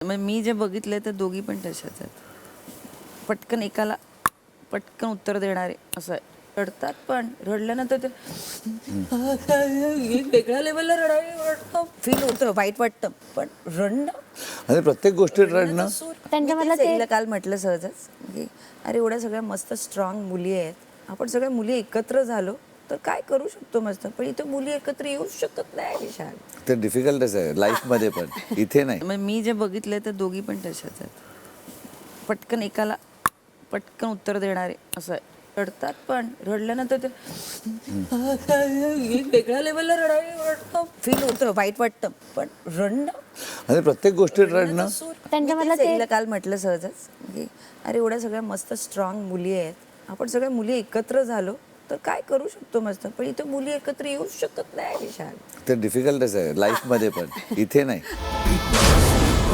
मग मी जे बघितलंय ते दोघी पण तशाच आहेत. पटकन एकाला पटकन उत्तर देणारे असं आहे. रडतात पण रडल्यानंतर ते वेगळ्या लेवलला रडायला फील होतं, वाईट वाटतं, पण रडणं आणि प्रत्येक गोष्टीत रडणं. त्यांच्यामधलं ते काल म्हटलं सहजच की अरे एवढ्या सगळ्या मस्त स्ट्रॉंग मुली आहेत, आपण सगळ्या मुली एकत्र झालो तर काय करू शकतो मस्त, पण इथे मुली एकत्र येऊ शकत नाही विशाल. ते डिफिकल्टच आहे लाईफमध्ये पण, इथे नाही. मग मी जे बघितलंय ते दोघी पण तशाच आहेत. पटकन एकाला पटकन उत्तर देणारे असं आहे. रडतात पण रडल्यानंतर ते वेगळ्या लेवलला रडायला फील होतं, वाईट वाटतं, पण रडणं आणि प्रत्येक गोष्टीत रडणं. त्यांच्यामधलं ते काल म्हटलं सहजच की अरे एवढ्या सगळ्या मस्त स्ट्रॉंग मुली आहेत, आपण सगळ्या मुली एकत्र झालो तर काय करू शकतो मस्त, पण इथे मुली एकत्र येऊ शकत नाही विशाल. ते डिफिकल्टच आहे लाईफमध्ये पण, इथे नाही.